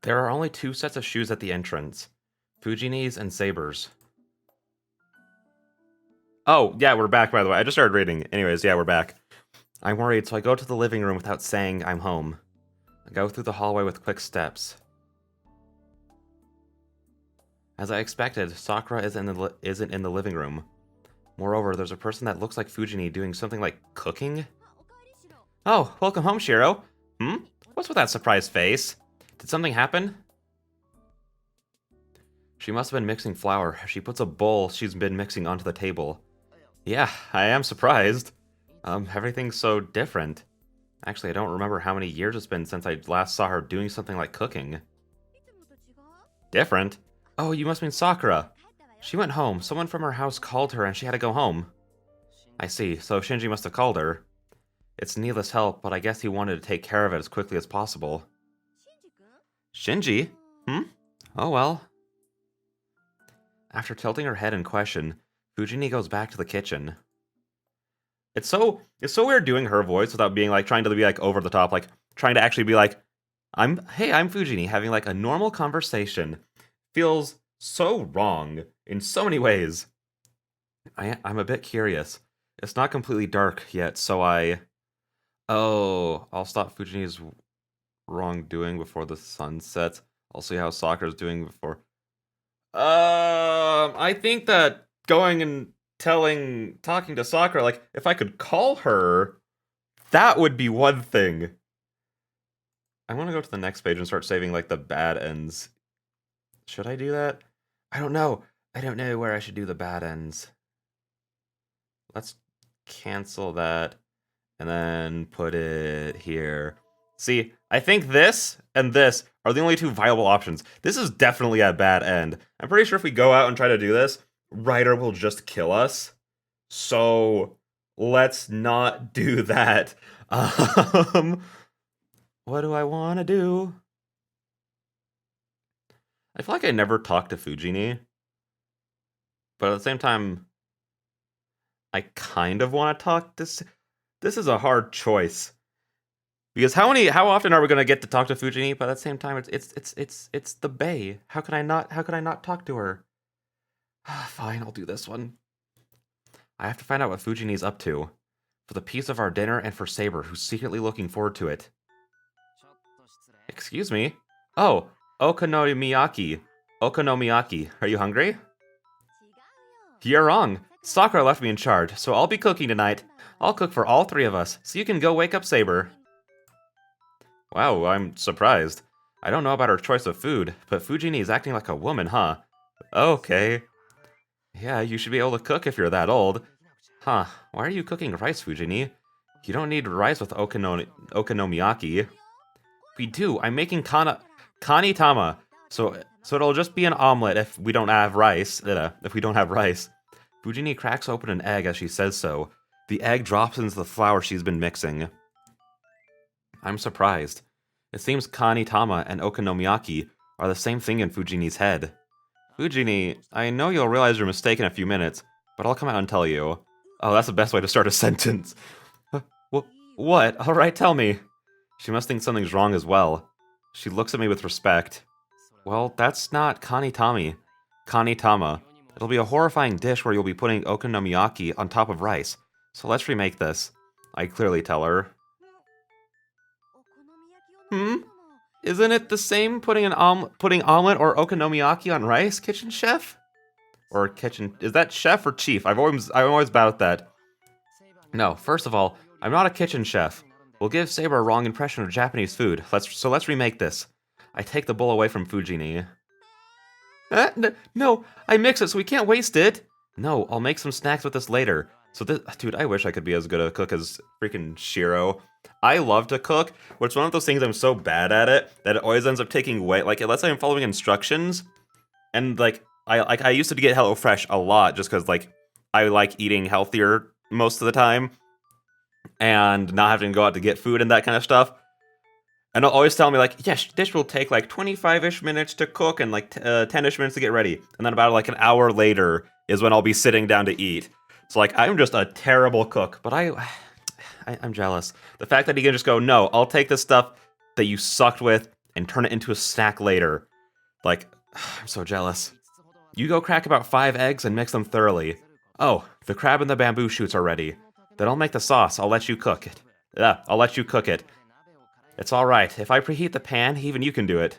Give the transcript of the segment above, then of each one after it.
There are only two sets of shoes at the entrance. Fujini's and Saber's. Oh, yeah, we're back, by the way. I just started reading. Anyways, yeah, we're back. I'm worried, so I go to the living room without saying I'm home. I go through the hallway with quick steps. As I expected, Sakura isn't in the living room. Moreover, there's a person that looks like Fujini doing something like cooking. Oh, welcome home, Shiro. What's with that surprised face? Did something happen? She must have been mixing flour. She puts a bowl she's been mixing onto the table. Yeah, I am surprised. Everything's so different. Actually, I don't remember how many years it's been since I last saw her doing something like cooking. Different? Oh, you must mean Sakura. She went home. Someone from her house called her and she had to go home. I see, so Shinji must have called her. It's needless help, but I guess he wanted to take care of it as quickly as possible. Shinji? Oh well. After tilting her head in question, Fujini goes back to the kitchen. It's so weird doing her voice without being like trying to be like over the top, like trying to actually be like, I'm Fujini, having like a normal conversation. Feels so wrong in so many ways. I'm a bit curious. It's not completely dark yet, so I'll stop Fujini's wrongdoing before the sun sets. I'll see how Sakura's doing before. I think that going and talking to Sakura, like, if I could call her, that would be one thing. I want to go to the next page and start saving, like, the bad ends. Should I do that? I don't know. I don't know where I should do the bad ends. Let's cancel that and then put it here. See, I think this and this are the only two viable options. This is definitely a bad end. I'm pretty sure if we go out and try to do this, Ryder will just kill us. So let's not do that. What do I want to do? I feel like I never talked to Fujini. But at the same time, I kind of want to talk to... This is a hard choice. Because how often are we gonna get to talk to Fujini? But at the same time, it's the Bay. How could I not talk to her? Fine, I'll do this one. I have to find out what Fujini's up to. For the peace of our dinner and for Saber, who's secretly looking forward to it. Excuse me? Oh, Okonomiyaki. Okonomiyaki. Are you hungry? You're wrong. Sakura left me in charge, so I'll be cooking tonight. I'll cook for all three of us, so you can go wake up Saber. Wow, I'm surprised. I don't know about her choice of food, but Fujini is acting like a woman, huh? Okay. Yeah, you should be able to cook if you're that old. Huh, why are you cooking rice, Fujini? You don't need rice with okonomiyaki. We do, I'm making kanitama, so it'll just be an omelet if we don't have rice. Fujini cracks open an egg as she says so. The egg drops into the flour she's been mixing. I'm surprised. It seems kanitama and okonomiyaki are the same thing in Fujini's head. Fujini, I know you'll realize your mistake in a few minutes, but I'll come out and tell you. Oh, that's the best way to start a sentence. What? Alright, tell me. She must think something's wrong as well. She looks at me with respect. Well, that's not kanitama. It'll be a horrifying dish where you'll be putting okonomiyaki on top of rice. So let's remake this. I clearly tell her. Isn't it the same putting omelet or okonomiyaki on rice, kitchen chef? Or is that chef or chief? I'm always bad at that. No, first of all, I'm not a kitchen chef. We'll give Saber a wrong impression of Japanese food. Let's remake this. I take the bowl away from Fujini. No, I mix it so we can't waste it. No, I'll make some snacks with this later. Dude, I wish I could be as good a cook as freaking Shiro. I love to cook, but it's one of those things I'm so bad at it that it always ends up taking away. Like, let's say I'm following instructions, and like I used to get HelloFresh a lot just because like I like eating healthier most of the time, and not having to go out to get food and that kind of stuff. And it'll always tell me like, yes, this will take like 25-ish minutes to cook and like 10-ish minutes to get ready, and then about like an hour later is when I'll be sitting down to eat. So like I'm just a terrible cook, but I'm jealous. The fact that he can just go, no, I'll take the stuff that you sucked with and turn it into a snack later. Like, I'm so jealous. You go crack about 5 eggs and mix them thoroughly. Oh, the crab and the bamboo shoots are ready. Then I'll make the sauce. I'll let you cook it. I'll let you cook it. It's alright. If I preheat the pan, even you can do it.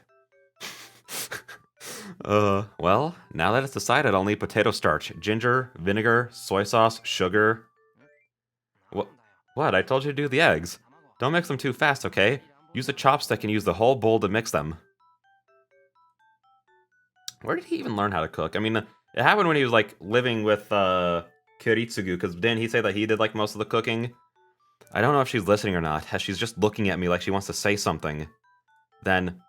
Well, now that it's decided, I'll need potato starch, ginger, vinegar, soy sauce, sugar. What? I told you to do the eggs. Don't mix them too fast, okay? Use a chopstick and use the whole bowl to mix them. Where did he even learn how to cook? I mean, it happened when he was, like, living with, Kiritsugu, because didn't he say that he did, like, most of the cooking? I don't know if she's listening or not, as she's just looking at me like she wants to say something. Then,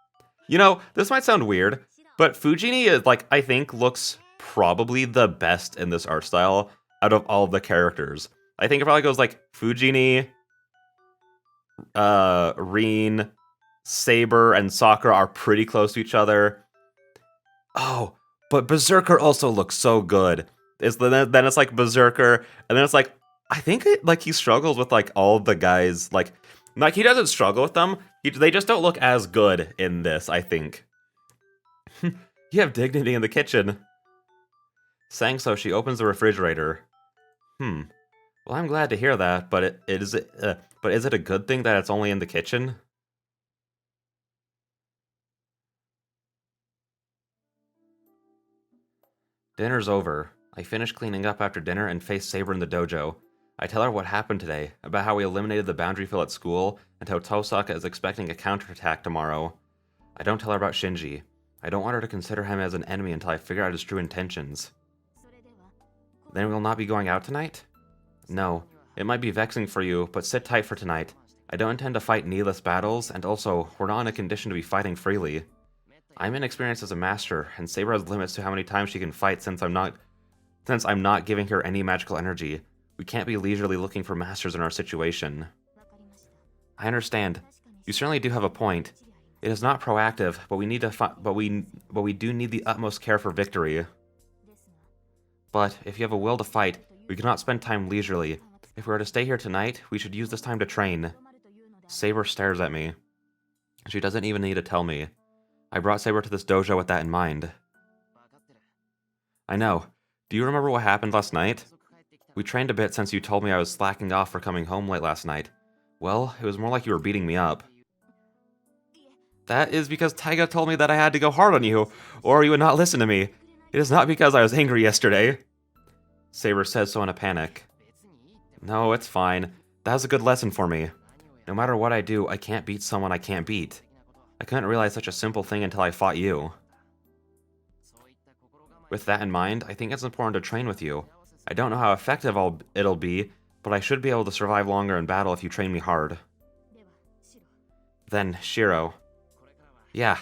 you know, this might sound weird, but Fujini is, like, I think looks probably the best in this art style out of all the characters. I think it probably goes, like, Fujini, Rin, Saber, and Sakura are pretty close to each other. Oh, but Berserker also looks so good. Then it's like Berserker, and then it's like, I think he struggles with like all the guys, like he doesn't struggle with them. They just don't look as good in this, I think. You have dignity in the kitchen. Saying so, she opens the refrigerator. Well, I'm glad to hear that, but is it a good thing that it's only in the kitchen? Dinner's over. I finish cleaning up after dinner and face Saber in the dojo. I tell her what happened today, about how we eliminated the boundary fill at school, and how Tosaka is expecting a counterattack tomorrow. I don't tell her about Shinji. I don't want her to consider him as an enemy until I figure out his true intentions. Then we'll not be going out tonight? No. It might be vexing for you, but sit tight for tonight. I don't intend to fight needless battles, and also, we're not in a condition to be fighting freely. I'm inexperienced as a master, and Saber has limits to how many times she can fight since I'm not giving her any magical energy. We can't be leisurely looking for masters in our situation. I understand. You certainly do have a point. It is not proactive, but we do need the utmost care for victory. But if you have a will to fight, we cannot spend time leisurely. If we are to stay here tonight, we should use this time to train. Saber stares at me. She doesn't even need to tell me. I brought Saber to this dojo with that in mind. I know. Do you remember what happened last night? We trained a bit since you told me I was slacking off for coming home late last night. Well, it was more like you were beating me up. That is because Taiga told me that I had to go hard on you, or you would not listen to me. It is not because I was angry yesterday. Saber says so in a panic. No, it's fine. That was a good lesson for me. No matter what I do, I can't beat someone I can't beat. I couldn't realize such a simple thing until I fought you. With that in mind, I think it's important to train with you. I don't know how effective it'll be, but I should be able to survive longer in battle if you train me hard. Then, Shiro. Yeah,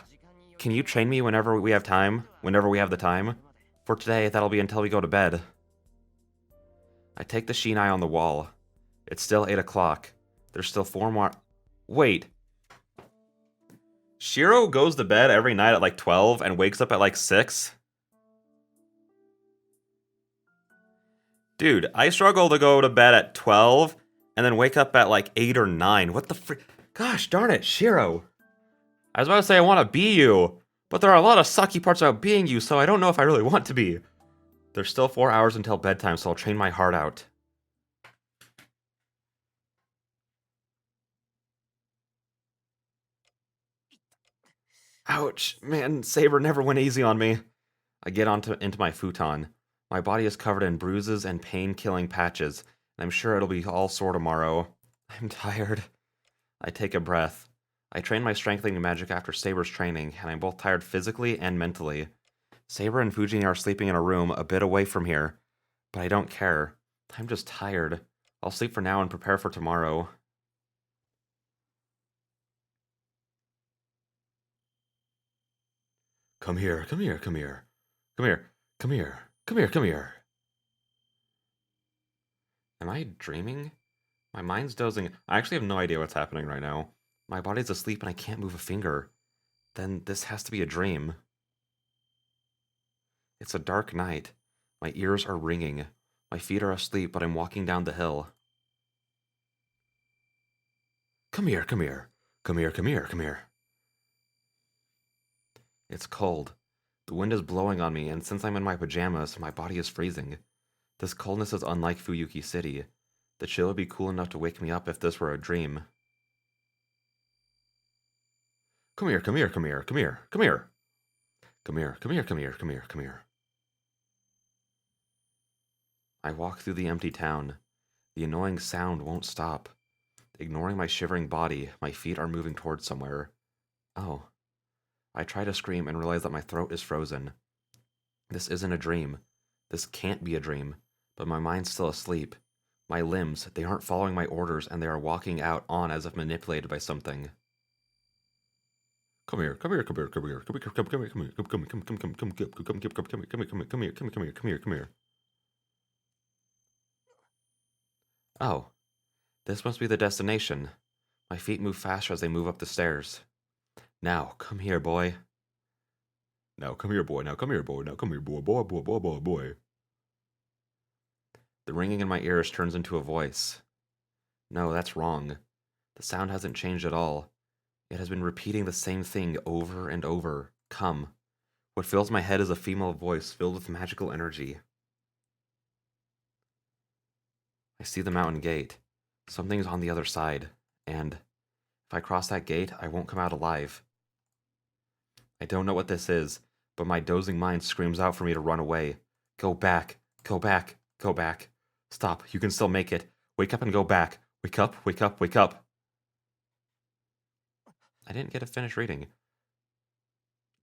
can you train me whenever we have the time? For today, that'll be until we go to bed. I take the shinai on the wall. It's still 8 o'clock. There's still 4 more... Wait. Shiro goes to bed every night at like 12 and wakes up at like 6? Dude, I struggle to go to bed at 12 and then wake up at like 8 or 9. What the frick? Gosh darn it, Shiro. I was about to say I want to be you, but there are a lot of sucky parts about being you, so I don't know if I really want to be. There's still 4 hours until bedtime, so I'll train my heart out. Ouch, man, Saber never went easy on me. I get into my futon. My body is covered in bruises and pain-killing patches, and I'm sure it'll be all sore tomorrow. I'm tired. I take a breath. I train my strengthening magic after Saber's training, and I'm both tired physically and mentally. Saber and Fujin are sleeping in a room a bit away from here, but I don't care. I'm just tired. I'll sleep for now and prepare for tomorrow. Come here, come here, come here. Come here, come here, come here, come here. Am I dreaming? My mind's dozing. I actually have no idea what's happening right now. My body's asleep and I can't move a finger. Then this has to be a dream. It's a dark night. My ears are ringing. My feet are asleep, but I'm walking down the hill. Come here, come here. Come here, come here, come here. It's cold. The wind is blowing on me, and since I'm in my pajamas, my body is freezing. This coldness is unlike Fuyuki City. The chill would be cool enough to wake me up if this were a dream. Come here, come here, come here, come here, come here. Come here, come here, come here, come here, come here. I walk through the empty town. The annoying sound won't stop. Ignoring my shivering body, my feet are moving towards somewhere. Oh. I try to scream and realize that my throat is frozen. This isn't a dream. This can't be a dream. But my mind's still asleep. My limbs, they aren't following my orders and they are walking out on as if manipulated by something. Come here, come here, come here, come here, come here, come here, come here, come here, come here, come here, come here, come here, come here, come here, come here, come here, come here, come here, come here. Oh, this must be the destination. My feet move faster as they move up the stairs. Now, come here, boy. Now, come here, boy. Now, come here, boy. Now, come here, boy. Boy, boy, boy, boy, boy. The ringing in my ears turns into a voice. No, that's wrong. The sound hasn't changed at all. It has been repeating the same thing over and over. Come. What fills my head is a female voice filled with magical energy. I see the mountain gate. Something's on the other side, and if I cross that gate, I won't come out alive. I don't know what this is, but my dozing mind screams out for me to run away. Go back, go back, go back. Stop, you can still make it. Wake up and go back. Wake up, wake up, wake up. I didn't get to finish reading.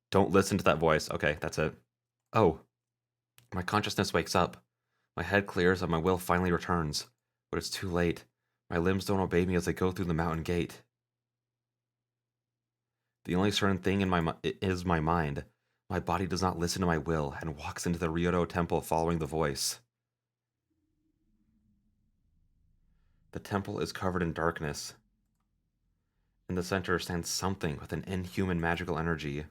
Don't listen to that voice. Okay, that's it. Oh, my consciousness wakes up. My head clears and my will finally returns. But it's too late. My limbs don't obey me as I go through the mountain gate. The only certain thing in is my mind. My body does not listen to my will and walks into the Ryodo temple following the voice. The temple is covered in darkness. In the center stands something with an inhuman magical energy.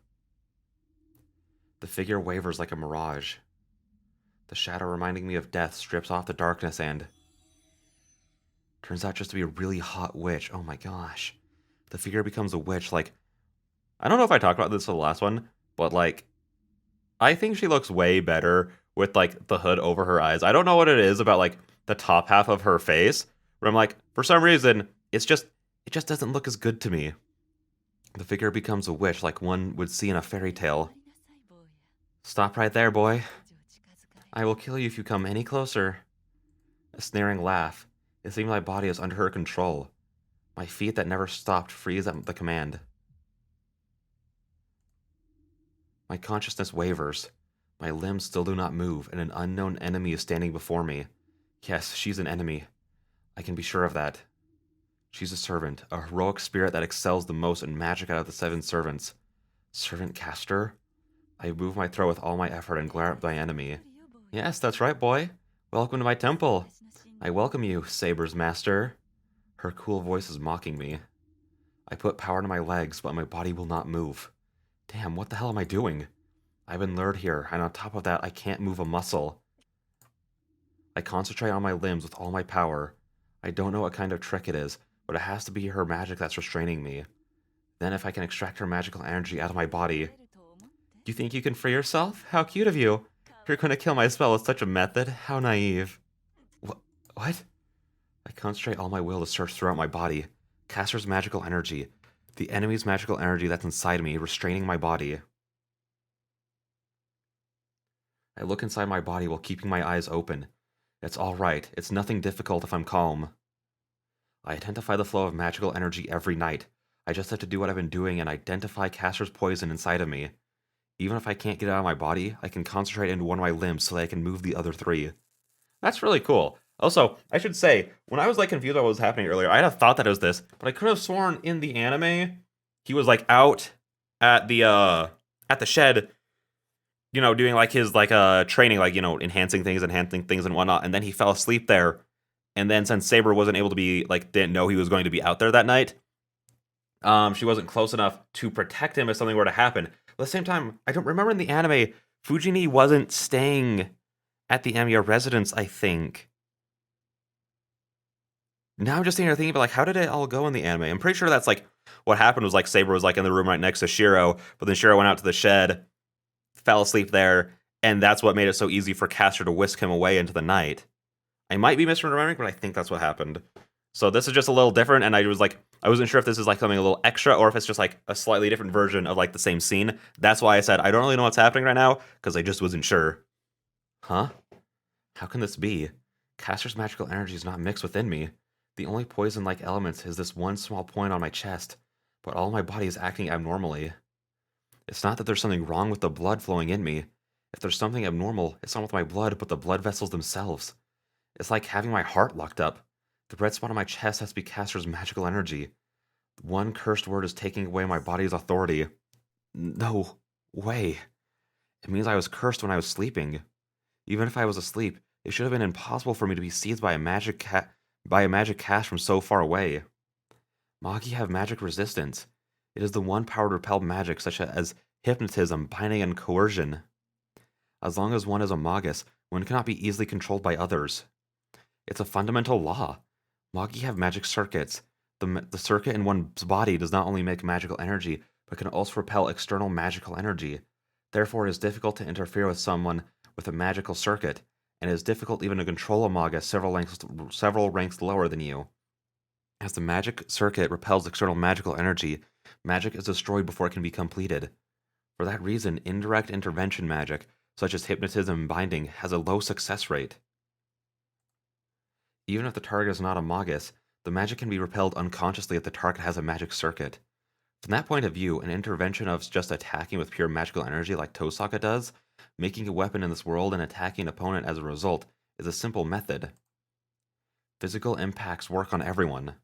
The figure wavers like a mirage. The shadow reminding me of death strips off the darkness and turns out just to be a really hot witch. Oh my gosh. The figure becomes a witch. Like, I don't know if I talked about this in the last one, but like, I think she looks way better with like the hood over her eyes. I don't know what it is about like the top half of her face, where I'm like, for some reason, it just doesn't look as good to me. The figure becomes a witch like one would see in a fairy tale. Stop right there, boy. I will kill you if you come any closer. A sneering laugh. It seems my body is under her control. My feet that never stopped freeze at the command. My consciousness wavers. My limbs still do not move, and an unknown enemy is standing before me. Yes, she's an enemy. I can be sure of that. She's a servant, a heroic spirit that excels the most in magic out of the 7 servants. Servant Castor? I move my throat with all my effort and glare at my enemy. Yes, that's right, boy. Welcome to my temple. I welcome you, Saber's master. Her cool voice is mocking me. I put power into my legs, but my body will not move. Damn, what the hell am I doing? I've been lured here, and on top of that, I can't move a muscle. I concentrate on my limbs with all my power. I don't know what kind of trick it is, but it has to be her magic that's restraining me. Then if I can extract her magical energy out of my body... You think you can free yourself? How cute of you. You're going to kill my spell with such a method? How naive. What? I concentrate all my will to search throughout my body. Castor's magical energy. The enemy's magical energy that's inside me, restraining my body. I look inside my body while keeping my eyes open. It's all right. It's nothing difficult if I'm calm. I identify the flow of magical energy every night. I just have to do what I've been doing and identify Castor's poison inside of me. Even if I can't get it out of my body, I can concentrate into one of my limbs so that I can move the other 3. That's really cool. Also, I should say, when I was like confused about what was happening earlier, I'd have thought that it was this, but I could have sworn in the anime, he was like out at the shed, you know, doing like his like training, like, you know, enhancing things and whatnot, and then he fell asleep there. And then since Saber wasn't able to be like, didn't know he was going to be out there that night, she wasn't close enough to protect him if something were to happen. But at the same time, I don't remember in the anime, Fujini wasn't staying at the Emiya residence, I think. Now I'm just sitting here thinking about, like, how did it all go in the anime? I'm pretty sure that's, like, What happened was like Saber was like in the room right next to Shiro, but then Shiro went out to the shed, fell asleep there, and that's what made it so easy for Castor to whisk him away into the night. I might be misremembering, but I think that's what happened. So this is just a little different, and I wasn't sure if this is like something a little extra or if it's just like a slightly different version of like the same scene. That's why I said I don't really know what's happening right now, because I just wasn't sure. Huh? How can this be? Castor's magical energy is not mixed within me. The only poison-like elements is this one small point on my chest, but all my body is acting abnormally. It's not that there's something wrong with the blood flowing in me. If there's something abnormal, it's not with my blood, but the blood vessels themselves. It's like having my heart locked up. The red spot on my chest has to be Castor's magical energy. One cursed word is taking away my body's authority. No way. It means I was cursed when I was sleeping. Even if I was asleep, it should have been impossible for me to be seized by a magic cast from so far away. Magi have magic resistance. It is the one power to repel magic such as hypnotism, binding, and coercion. As long as one is a magus, one cannot be easily controlled by others. It's a fundamental law. Magi have magic circuits. The circuit in one's body does not only make magical energy, but can also repel external magical energy. Therefore, it is difficult to interfere with someone with a magical circuit, and it is difficult even to control a magus several ranks lower than you. As the magic circuit repels external magical energy, magic is destroyed before it can be completed. For that reason, indirect intervention magic, such as hypnotism and binding, has a low success rate. Even if the target is not a magus, the magic can be repelled unconsciously if the target has a magic circuit. From that point of view, an intervention of just attacking with pure magical energy like Tosaka does, making a weapon in this world and attacking an opponent as a result, is a simple method. Physical impacts work on everyone.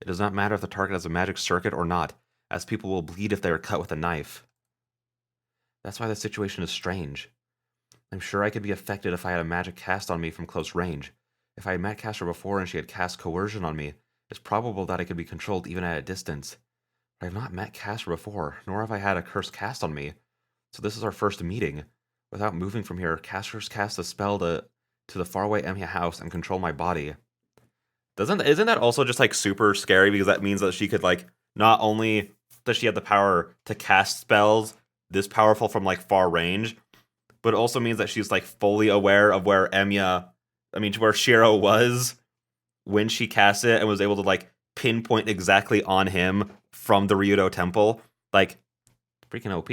It does not matter if the target has a magic circuit or not, as people will bleed if they are cut with a knife. That's why the situation is strange. I'm sure I could be affected if I had a magic cast on me from close range. If I had met Castor before and she had cast coercion on me, it's probable that I could be controlled even at a distance. But I have not met Castor before, nor have I had a curse cast on me. So this is our first meeting. Without moving from here, Castor's cast a spell to the faraway Emiya house and control my body. Isn't that also just like super scary, because that means that she could like, not only does she have the power to cast spells this powerful from like far range, but it also means that she's like fully aware of where where Shiro was when she cast it and was able to like pinpoint exactly on him from the Ryudo temple. Like, freaking OP.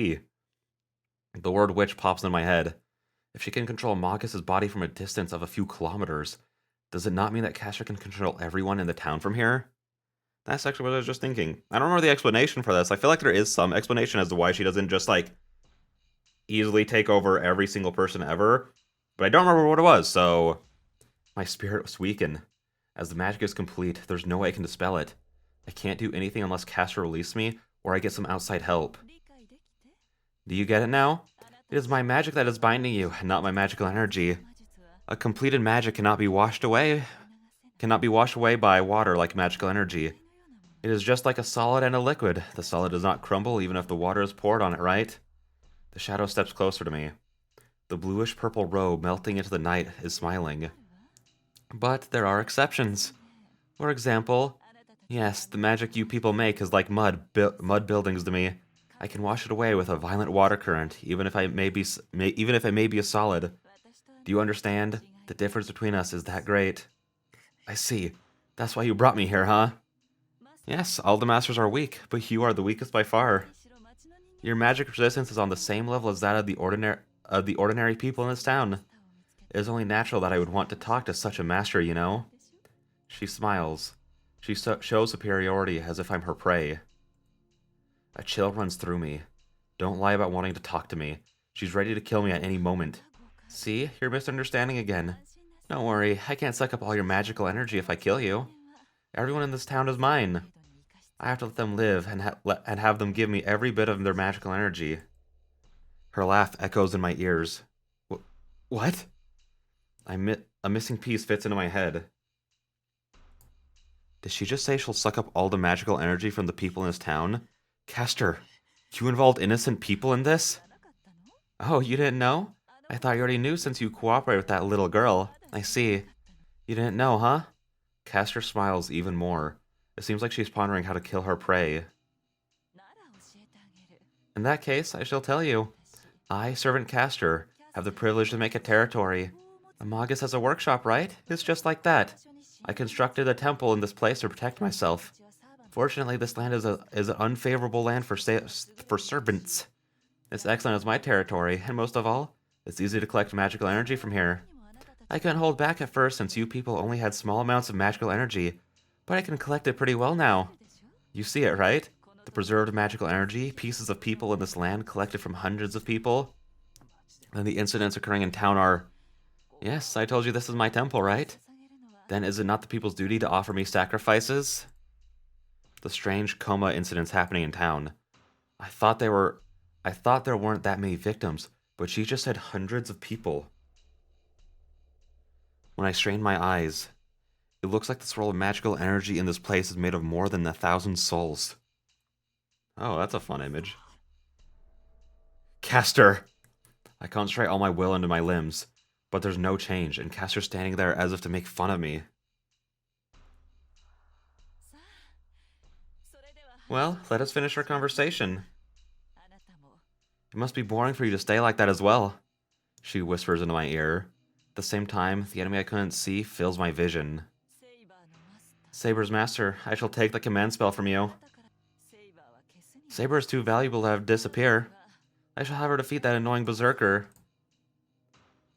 The word witch pops in my head. If she can control Magus' body from a distance of a few kilometers, does it not mean that Castor can control everyone in the town from here? That's actually what I was just thinking. I don't remember the explanation for this. I feel like there is some explanation as to why she doesn't just, like, easily take over every single person ever. But I don't remember what it was, so... My spirit was weakened. As the magic is complete, there's no way I can dispel it. I can't do anything unless Castor releases me, or I get some outside help. Do you get it now? It is my magic that is binding you, and not my magical energy. A completed magic cannot be washed away by water like magical energy. It is just like a solid and a liquid. The solid does not crumble even if the water is poured on it, right? The shadow steps closer to me. The bluish-purple robe melting into the night is smiling. But there are exceptions. For example, yes, the magic you people make is like mud buildings to me. I can wash it away with a violent water current, even if I may be a solid. Do you understand? The difference between us is that great. I see. That's why you brought me here, huh? Yes, all the masters are weak, but you are the weakest by far. Your magic resistance is on the same level as that of the ordinary people in this town. It is only natural that I would want to talk to such a master, you know? She smiles. She shows superiority as if I'm her prey. A chill runs through me. Don't lie about wanting to talk to me. She's ready to kill me at any moment. See, you're misunderstanding again. Don't worry, I can't suck up all your magical energy if I kill you. Everyone in this town is mine. I have to let them live and have them give me every bit of their magical energy. Her laugh echoes in my ears. What? A missing piece fits into my head. Did she just say she'll suck up all the magical energy from the people in this town? Castor, you involved innocent people in this? Oh, you didn't know? I thought you already knew since you cooperated with that little girl. I see. You didn't know, huh? Castor smiles even more. It seems like she's pondering how to kill her prey. In that case, I shall tell you. I, Servant Castor, have the privilege to make a territory. A Magus has a workshop, right? It's just like that. I constructed a temple in this place to protect myself. Fortunately, this land is an unfavorable land for servants. It's excellent as my territory, and most of all, it's easy to collect magical energy from here. I couldn't hold back at first since you people only had small amounts of magical energy, but I can collect it pretty well now. You see it, right? The preserved magical energy, pieces of people in this land collected from hundreds of people. And the incidents occurring in town are... Yes, I told you this is my temple, right? Then is it not the people's duty to offer me sacrifices? The strange coma incidents happening in town. I thought there weren't that many victims, but she just said hundreds of people. When I strained my eyes, it looks like the swirl of magical energy in this place is made of more than 1,000 souls. Oh, that's a fun image. Castor! I concentrate all my will into my limbs, but there's no change, and Castor's standing there as if to make fun of me. Well, let us finish our conversation. It must be boring for you to stay like that as well, she whispers into my ear. At the same time, the enemy I couldn't see fills my vision. Saber's master, I shall take the command spell from you. Saber is too valuable to have disappear. I shall have her defeat that annoying berserker.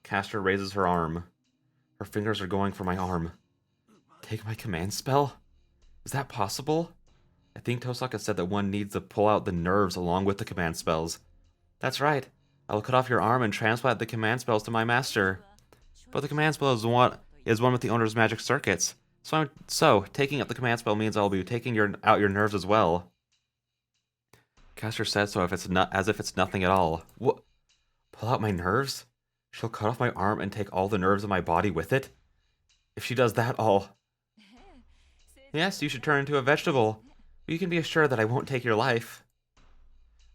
Castor raises her arm. Her fingers are going for my arm. Take my command spell? Is that possible? I think Tosaka said that one needs to pull out the nerves along with the command spells. That's right. I will cut off your arm and transplant the command spells to my master. But the command spell is one with the owner's magic circuits. So taking up the command spell means I will be taking out your nerves as well. Castor said so as if it's nothing at all. What? Pull out my nerves? She'll cut off my arm and take all the nerves of my body with it? If she does that, Yes, you should turn into a vegetable. But you can be assured that I won't take your life.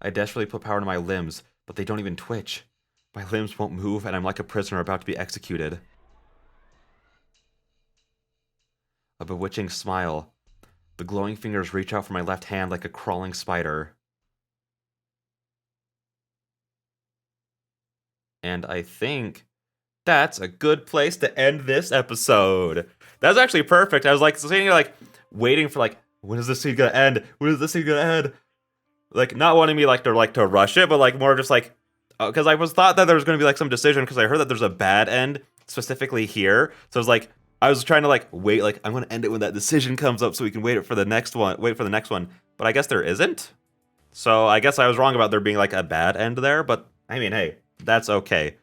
I desperately put power into my limbs, but they don't even twitch. My limbs won't move, and I'm like a prisoner about to be executed. A bewitching smile. The glowing fingers reach out for my left hand like a crawling spider. And I think that's a good place to end this episode. That was actually perfect. I was like sitting here like waiting for like, when is this scene gonna end? When is this scene gonna end? Like not wanting me to rush it, but like more just like, because I thought that there was gonna be like some decision because I heard that there's a bad end specifically here. So I was trying to like wait, like I'm gonna end it when that decision comes up so we can wait for the next one. But I guess there isn't. So I guess I was wrong about there being like a bad end there. But I mean, hey, that's okay.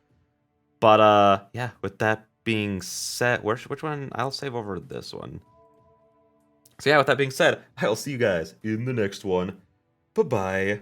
But yeah, with that being said, which one? I'll save over this one. So yeah, with that being said, I'll see you guys in the next one. Bye-bye.